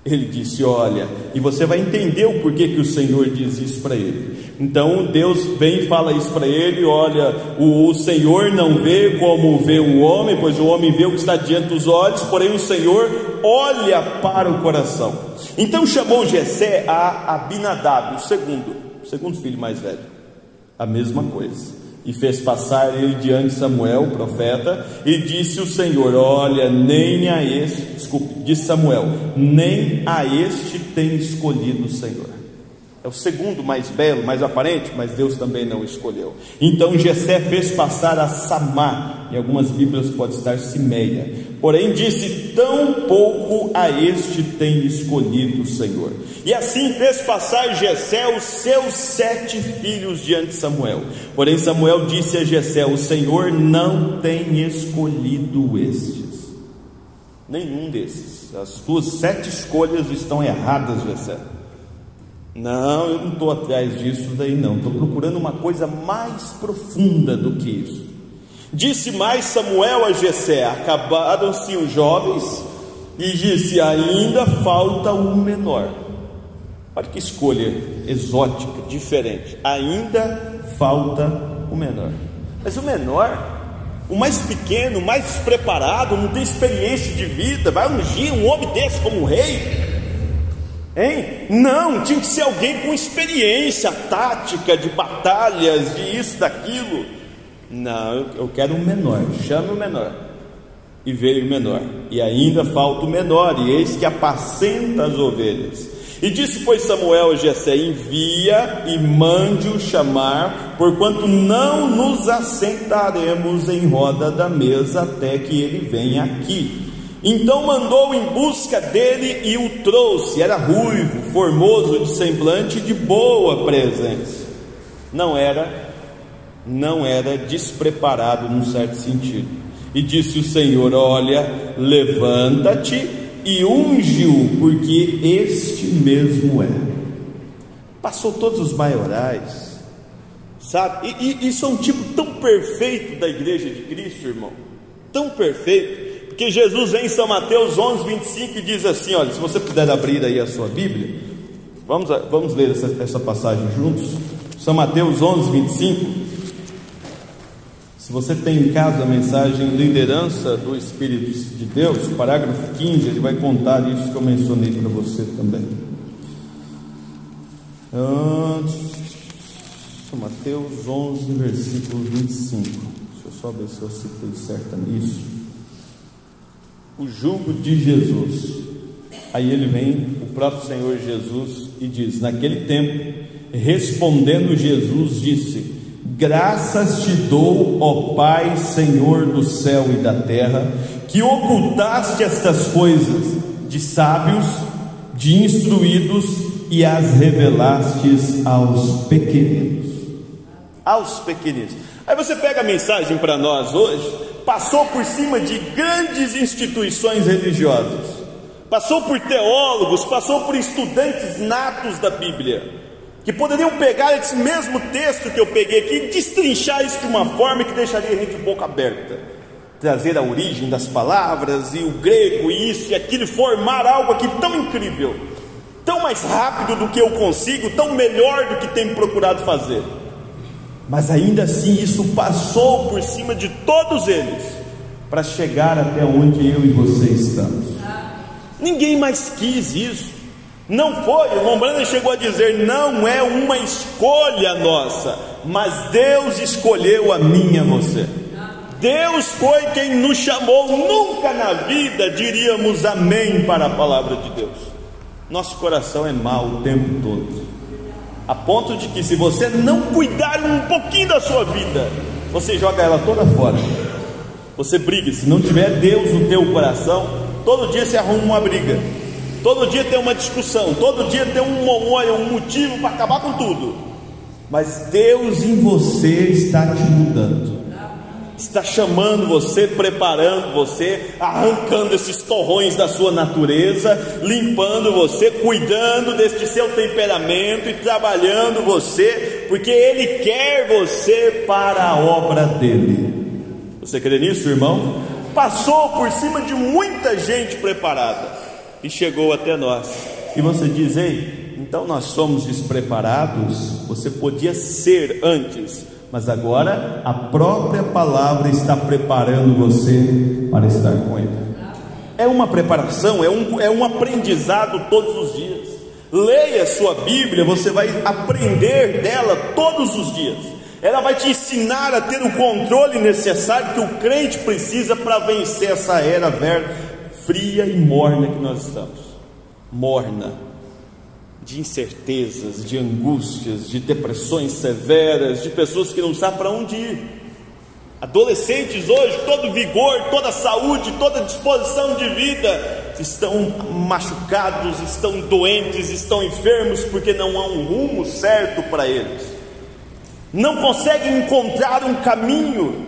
Ele disse: olha, e você vai entender o porquê que o Senhor diz isso para ele. Então Deus vem e fala isso para ele: olha, o Senhor não vê como vê o homem, pois o homem vê o que está diante dos olhos, porém o Senhor olha para o coração. Então chamou Jessé a Abinadab, o segundo filho mais velho, a mesma coisa, e fez passar ele diante de Samuel, o profeta, e disse o Senhor: olha, disse Samuel, nem a este tem escolhido o Senhor. É o segundo mais belo, mais aparente, mas Deus também não escolheu. Então Jessé fez passar a Samá, em algumas bíblias pode estar Simeia, porém disse: tão pouco a este tem escolhido o Senhor. E assim fez passar Jessé os seus 7 filhos diante de Samuel. Porém Samuel disse a Jessé: o Senhor não tem escolhido estes, nenhum desses. As tuas 7 escolhas estão erradas, Jessé. Não, eu não estou atrás disso daí não, estou procurando uma coisa mais profunda do que isso. Disse mais Samuel a Jessé: acabaram-se os jovens, e disse: ainda falta o menor. Olha que escolha exótica, diferente. Ainda falta o menor. Mas o menor, o mais pequeno, o mais despreparado, não tem experiência de vida, vai ungir um homem desse como rei? Hein? Não, tinha que ser alguém com experiência tática, de batalhas, de isso, daquilo. Não, eu quero um menor. Chame o menor. E veio o menor. E ainda falta o menor, e eis que apacenta as ovelhas. E disse, pois, Samuel a Jessé: envia e mande-o chamar, porquanto não nos assentaremos em roda da mesa até que ele venha aqui. Então mandou em busca dele e o trouxe. Era ruivo, formoso de semblante, de boa presença. Não era despreparado num certo sentido. E disse o Senhor: olha, levanta-te e unge-o, porque este mesmo é. Passou todos os maiorais, sabe? E isso é um tipo tão perfeito da igreja de Cristo, irmão, tão perfeito, porque Jesus vem em São Mateus 11:25 e diz assim, olha, se você puder abrir aí a sua Bíblia, vamos ler essa passagem juntos. São Mateus 11:25. Se você tem em casa a mensagem Liderança do Espírito de Deus, parágrafo 15, ele vai contar isso que eu mencionei para você também. São Mateus 11, versículo 25. Deixa eu só ver se eu citei certo nisso. O jugo de Jesus. Aí ele vem, o próprio Senhor Jesus, e diz: naquele tempo, respondendo Jesus, disse: graças te dou, ó Pai, Senhor do céu e da terra, que ocultaste estas coisas de sábios, de instruídos, e as revelastes aos pequeninos. Aos pequeninos. Aí você pega a mensagem para nós hoje, passou por cima de grandes instituições religiosas, passou por teólogos, passou por estudantes natos da Bíblia, que poderiam pegar esse mesmo texto que eu peguei aqui e destrinchar isso de uma forma que deixaria a gente de boca aberta, trazer a origem das palavras e o grego e isso e aquilo, formar algo aqui tão incrível, tão mais rápido do que eu consigo, tão melhor do que tenho procurado fazer. Mas ainda assim isso passou por cima de todos eles, para chegar até onde eu e você estamos. Ninguém mais quis isso. Não foi, o irmão Branham chegou a dizer, não é uma escolha nossa, mas Deus escolheu a mim e a você. Deus foi quem nos chamou. Nunca na vida diríamos amém para a palavra de Deus. Nosso coração é mau o tempo todo, a ponto de que se você não cuidar um pouquinho da sua vida, você joga ela toda fora. Você briga, se não tiver Deus no teu coração, todo dia você arruma uma briga, todo dia tem uma discussão, todo dia tem um motivo para acabar com tudo. Mas Deus em você está te mudando, está chamando você, preparando você, arrancando esses torrões da sua natureza, limpando você, cuidando deste seu temperamento e trabalhando você, porque Ele quer você para a obra dEle. Você crê nisso, irmão? Passou por cima de muita gente preparada e chegou até nós. E você diz, ei, então nós somos despreparados? Você podia ser antes, mas agora a própria palavra está preparando você para estar com Ele. É uma preparação, é um aprendizado todos os dias. Leia sua Bíblia, você vai aprender dela todos os dias. Ela vai te ensinar a ter o controle necessário que o crente precisa para vencer essa era fria e morna que nós estamos. Morna de incertezas, de angústias, de depressões severas, de pessoas que não sabem para onde ir. Adolescentes hoje, todo vigor, toda saúde, toda disposição de vida, estão machucados, estão doentes, estão enfermos, porque não há um rumo certo para eles. Não conseguem encontrar um caminho.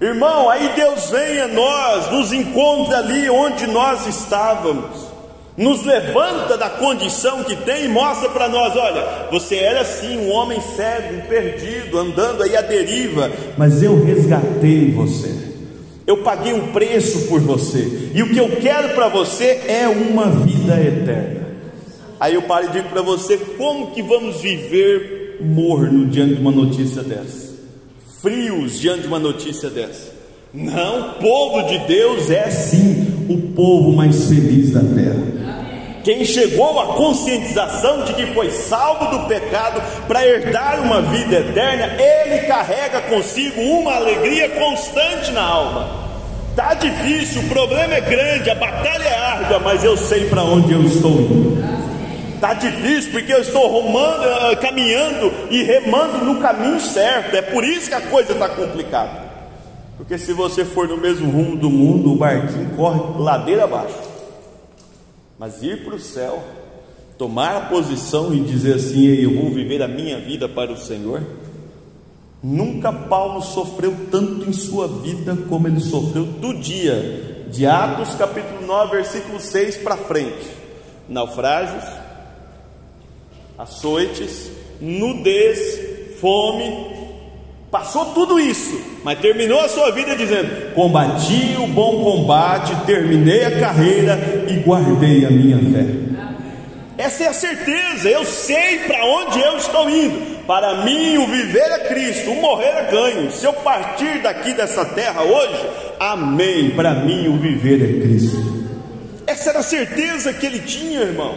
Irmão, aí Deus vem a nós, nos encontra ali onde nós estávamos, nos levanta da condição que tem e mostra para nós, olha, você era assim, um homem cego, um perdido, andando aí à deriva, mas eu resgatei você, eu paguei um preço por você, e o que eu quero para você é uma vida eterna. Aí eu paro e digo para você, como que vamos viver morno diante de uma notícia dessa, frios diante de uma notícia dessa? Não, o povo de Deus é sim o povo mais feliz da terra. Quem chegou à conscientização de que foi salvo do pecado para herdar uma vida eterna, ele carrega consigo uma alegria constante na alma. Está difícil, o problema é grande, a batalha é árdua, mas eu sei para onde eu estou indo. Está difícil porque eu estou caminhando e remando no caminho certo. É por isso que a coisa está complicada. Porque se você for no mesmo rumo do mundo, o barquinho corre ladeira abaixo. Mas ir para o céu, tomar a posição e dizer assim, eu vou viver a minha vida para o Senhor. Nunca Paulo sofreu tanto em sua vida como ele sofreu do dia de Atos capítulo 9 versículo 6 para frente. Naufrágios, açoites, nudez, fome, passou tudo isso, mas terminou a sua vida dizendo, combati o bom combate, terminei a carreira e guardei a minha fé. Essa é a certeza, eu sei para onde eu estou indo. Para mim o viver é Cristo, o morrer é ganho. Se eu partir daqui dessa terra hoje, amém, para mim o viver é Cristo. Essa era a certeza que ele tinha, irmão.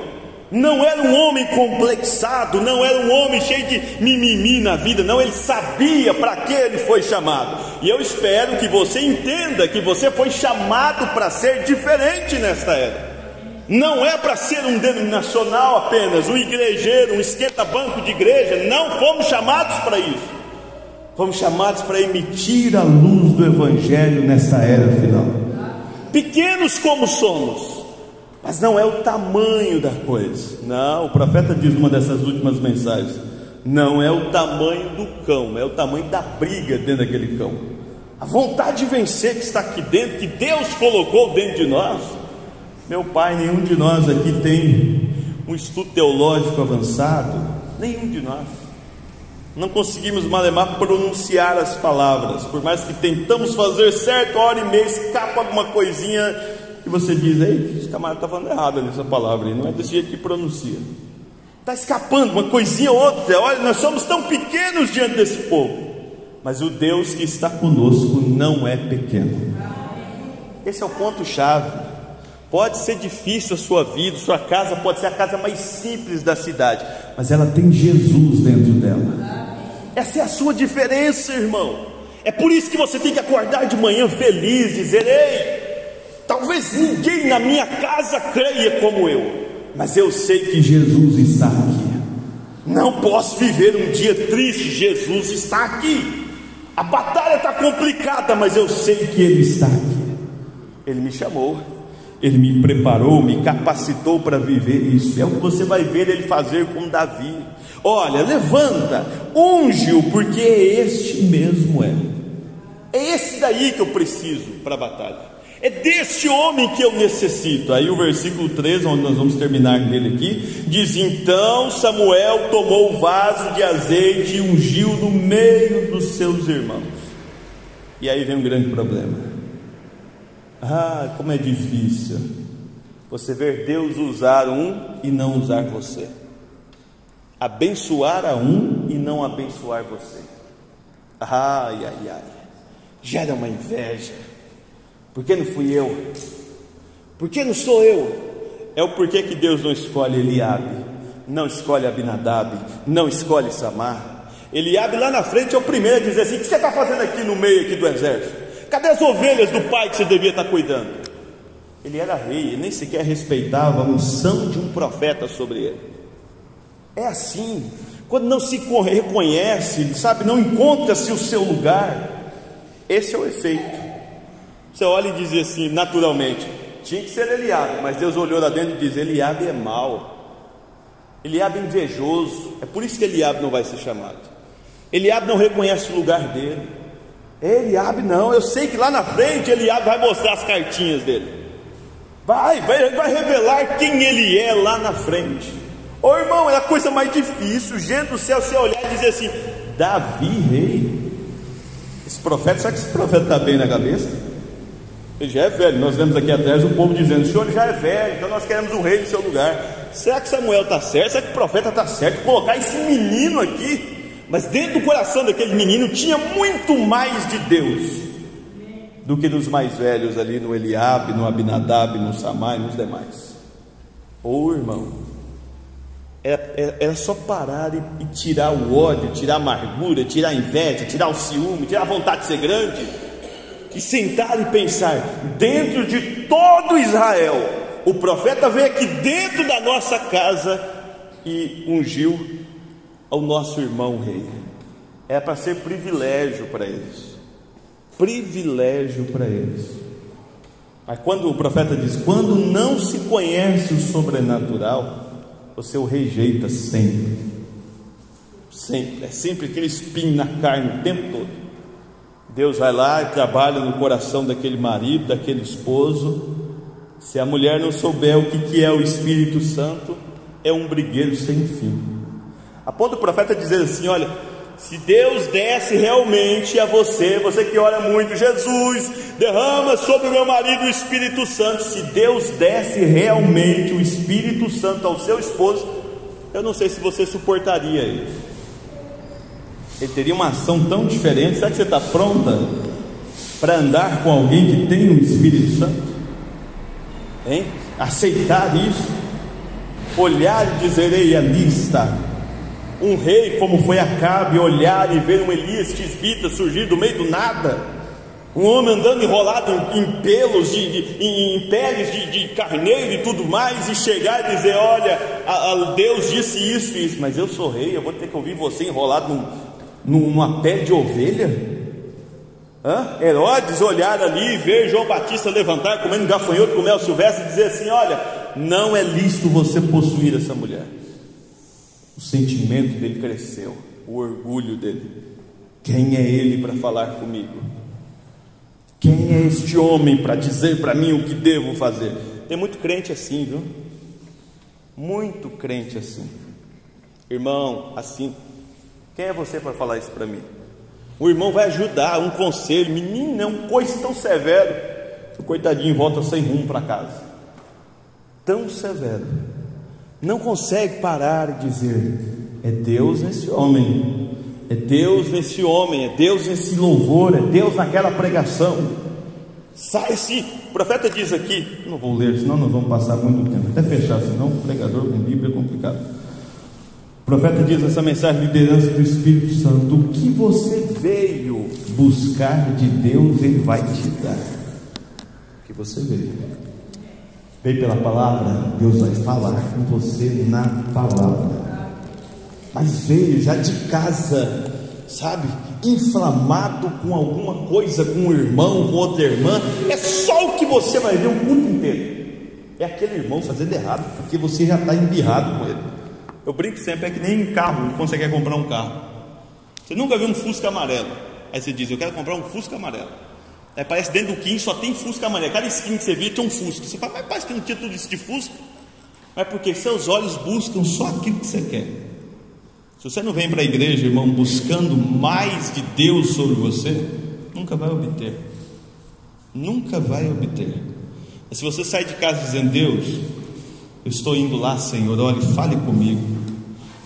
Não era um homem complexado, não era um homem cheio de mimimi na vida, não, ele sabia para que ele foi chamado. E eu espero que você entenda que você foi chamado para ser diferente nesta era. Não é para ser um denominacional apenas, um igrejeiro, um esquenta-banco de igreja. Não fomos chamados para isso. Fomos chamados para emitir a luz do Evangelho nessa era final. Pequenos como somos, mas não é o tamanho da coisa. Não, o profeta diz numa dessas últimas mensagens, não é o tamanho do cão, é o tamanho da briga dentro daquele cão. A vontade de vencer que está aqui dentro, que Deus colocou dentro de nós. Meu pai, nenhum de nós aqui tem um estudo teológico avançado, nenhum de nós. Não conseguimos malemar pronunciar as palavras, por mais que tentamos fazer certo, hora e meia escapa alguma coisinha que você diz, ei, esse camarada está falando errado nessa palavra, não é desse jeito que pronuncia, está escapando uma coisinha ou outra. Olha, nós somos tão pequenos diante desse povo, mas o Deus que está conosco não é pequeno. Esse é o ponto-chave. Pode ser difícil a sua vida, sua casa pode ser a casa mais simples da cidade, mas ela tem Jesus dentro dela. Essa é a sua diferença, irmão. É por isso que você tem que acordar de manhã feliz, dizer: ei, talvez ninguém na minha casa creia como eu, mas eu sei que Jesus está aqui. Não posso viver um dia triste, Jesus está aqui. A batalha está complicada, mas eu sei que Ele está aqui. Ele me chamou, Ele me preparou, me capacitou para viver isso. É o que você vai ver Ele fazer com Davi. Olha, levanta, unge-o, porque este mesmo é. É esse daí que eu preciso para a batalha. É deste homem que eu necessito. Aí o versículo 13, onde nós vamos terminar nele aqui, diz: então Samuel tomou o vaso de azeite e ungiu no meio dos seus irmãos. E aí vem um grande problema. Ah, como é difícil você ver Deus usar um e não usar você, abençoar a um e não abençoar você. Ai, ai, ai, gera uma inveja. Por que não fui eu? Por que não sou eu? É o porquê que Deus não escolhe Eliabe, não escolhe Abinadab, não escolhe Samar. Eliabe lá na frente é o primeiro a dizer assim: o que você está fazendo aqui no meio aqui do exército? Cadê as ovelhas do pai que você devia estar cuidando? Ele era rei, ele nem sequer respeitava a unção de um profeta sobre ele. É assim, quando não se reconhece, sabe, não encontra-se o seu lugar. Esse é o efeito. Você olha e diz assim, naturalmente, tinha que ser Eliabe, mas Deus olhou lá dentro e diz: Eliabe é mau, Eliabe é invejoso. É por isso que Eliabe não vai ser chamado. Eliabe não reconhece o lugar dele. Eliabe não, eu sei que lá na frente Eliabe vai mostrar as cartinhas dele, vai revelar quem ele é lá na frente. Ô irmão, é a coisa mais difícil, gente do céu, você olhar e dizer assim: Davi rei. Esse profeta, será que esse profeta está bem na cabeça? Ele já é velho. Nós vemos aqui atrás o povo dizendo: o senhor já é velho, então nós queremos um rei no seu lugar. Será que Samuel está certo? Será que o profeta está certo? Colocar esse menino aqui. Mas dentro do coração daquele menino tinha muito mais de Deus do que nos mais velhos ali, no Eliabe, no Abinadab, no Samar e nos demais. Ô irmão, era só parar e tirar o ódio, tirar a amargura, tirar a inveja, tirar o ciúme, tirar a vontade de ser grande, e sentar e pensar: dentro de todo Israel, o profeta veio aqui dentro da nossa casa e ungiu ao nosso irmão rei. É para ser privilégio para eles, privilégio para eles. Mas quando o profeta diz: quando não se conhece o sobrenatural, você o rejeita sempre, sempre, é sempre aquele espinho na carne o tempo todo. Deus vai lá e trabalha no coração daquele marido, daquele esposo. Se a mulher não souber o que é o Espírito Santo, é um brigueiro sem fim. A ponto do profeta dizer assim: olha, se Deus desse realmente a você, você que ora muito, Jesus, derrama sobre o meu marido o Espírito Santo. Se Deus desse realmente o Espírito Santo ao seu esposo, eu não sei se você suportaria isso. Ele teria uma ação tão diferente. Será que você está pronta para andar com alguém que tem o Espírito Santo? Hein? Aceitar isso, olhar e dizer: ei, ali está um rei como foi Acabe, olhar e ver um Elias tisbita surgir do meio do nada, um homem andando enrolado em pelos, em peles de carneiro e tudo mais, e chegar e dizer: olha, Deus disse isso e isso, mas eu sou rei, eu vou ter que ouvir você enrolado numa pele de ovelha? Herodes olhar ali e ver João Batista levantar comendo gafanhoto com mel silvestre e dizer assim: olha, não é lícito você possuir essa mulher. O sentimento dele cresceu, o orgulho dele. Quem é ele para falar comigo? Quem é este homem para dizer para mim o que devo fazer? Tem muito crente assim, viu? Muito crente assim. Irmão, assim, quem é você para falar isso para mim? O irmão vai ajudar, um conselho. Menino, é um coice tão severo. O coitadinho volta sem rumo para casa. Tão severo. Não consegue parar e dizer: é Deus nesse homem, é Deus nesse homem, é Deus nesse louvor, é Deus naquela pregação. Sai-se. O profeta diz aqui, não vou ler, senão nós vamos passar muito tempo, até fechar, senão o pregador com Bíblia é complicado. O profeta diz nessa mensagem, liderança do Espírito Santo: o que você veio buscar de Deus, Ele vai te dar. O que você veio pela palavra, Deus vai falar com você na palavra. Mas veio já de casa, sabe, inflamado com alguma coisa, com um irmão, com outra irmã, é só o que você vai ver o mundo inteiro, é aquele irmão fazendo errado, porque você já está embirrado com ele. Eu brinco sempre, é que nem carro, quando você quer comprar um carro, você nunca viu um Fusca amarelo, aí você diz, eu quero comprar um Fusca amarelo, aí parece dentro do Kim só tem Fusca amarelo, cada esquina que você vê tem um Fusca, você fala, mas parece que não tinha tudo isso de Fusca, mas porque seus olhos buscam só aquilo que você quer. Se você não vem para a igreja, irmão, buscando mais de Deus sobre você, nunca vai obter. Nunca vai obter. Mas se você sai de casa dizendo, Deus, eu estou indo lá, Senhor, olhe, fale comigo.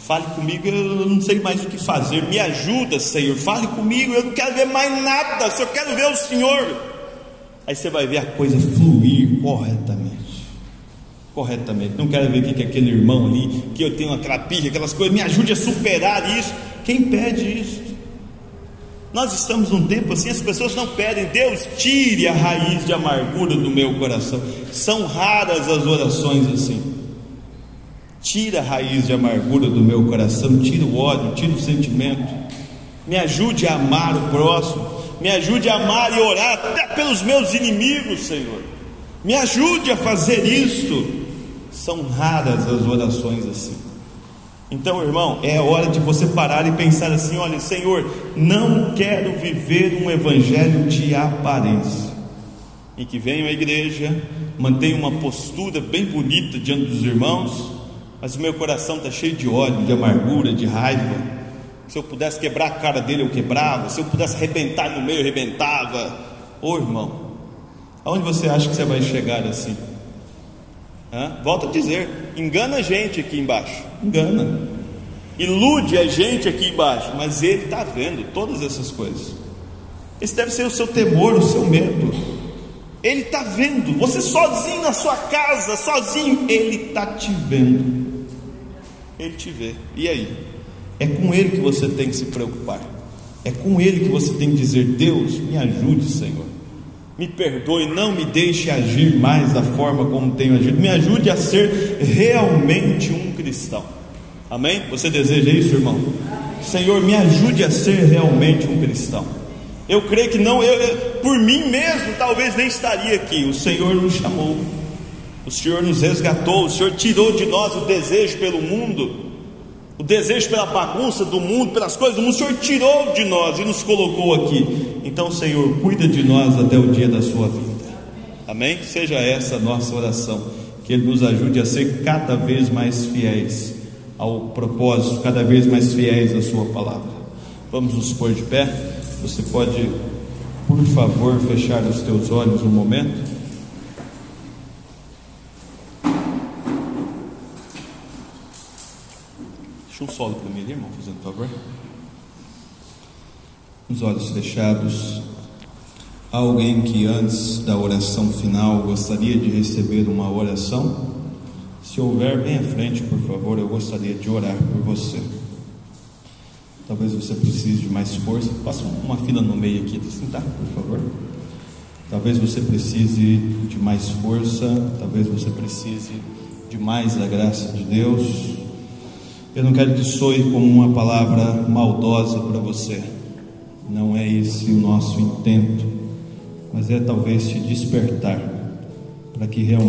Fale comigo, eu não sei mais o que fazer. Me ajuda, Senhor, fale comigo, eu não quero ver mais nada, só quero ver o Senhor. Aí você vai ver a coisa fluir corretamente. Não quero ver o que é aquele irmão ali, que eu tenho aquela pirra, aquelas coisas, me ajude a superar isso. Quem pede isso? Nós estamos num tempo assim, as pessoas não pedem, Deus, tire a raiz de amargura do meu coração. São raras as orações assim. Tira a raiz de amargura do meu coração, tira o ódio, tira o sentimento. Me ajude a amar o próximo, me ajude a amar e orar até pelos meus inimigos, Senhor. Me ajude a fazer isto. São raras as orações assim. Então, irmão, é hora de você parar e pensar assim: olha, Senhor, não quero viver um evangelho de aparência, em que venho à igreja, mantenho uma postura bem bonita diante dos irmãos, mas o meu coração está cheio de ódio, de amargura, de raiva. Se eu pudesse quebrar a cara dele, eu quebrava. Se eu pudesse arrebentar no meio, eu arrebentava. Ô irmão, aonde você acha que você vai chegar assim? Volto a dizer, engana a gente aqui embaixo, engana, ilude a gente aqui embaixo, mas Ele está vendo todas essas coisas. Esse deve ser o seu temor, o seu medo. Ele está vendo, você sozinho na sua casa, sozinho, Ele está te vendo. Ele te vê, e aí? É com Ele que você tem que se preocupar, é com Ele que você tem que dizer: Deus, me ajude, Senhor, me perdoe, não me deixe agir mais da forma como tenho agido, me ajude a ser realmente um cristão. Amém? Você deseja isso, irmão? Senhor, me ajude a ser realmente um cristão. Eu creio que não, por mim mesmo talvez nem estaria aqui. O Senhor nos chamou, o Senhor nos resgatou, o Senhor tirou de nós o desejo pelo mundo, o desejo pela bagunça do mundo, pelas coisas do mundo. O Senhor tirou de nós e nos colocou aqui. Então, Senhor, cuida de nós até o dia da sua vinda. Amém? Seja essa a nossa oração, que Ele nos ajude a ser cada vez mais fiéis ao propósito, cada vez mais fiéis à sua palavra. Vamos nos pôr de pé. Você pode, por favor, fechar os teus olhos um momento? Deixa um solo para mim ali, irmão, fazendo favor. Os olhos fechados. Há alguém que antes da oração final gostaria de receber uma oração? Se houver, vem à frente, por favor, eu gostaria de orar por você. Talvez você precise de mais força. Passa uma fila no meio aqui, sentar, por favor. Talvez você precise de mais força, talvez você precise de mais da graça de Deus. Eu não quero que soe como uma palavra maldosa para você, não é esse o nosso intento, mas é talvez te despertar para aquilo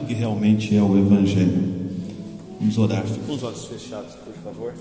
que realmente é o Evangelho. Vamos orar. Fique com os olhos fechados, por favor.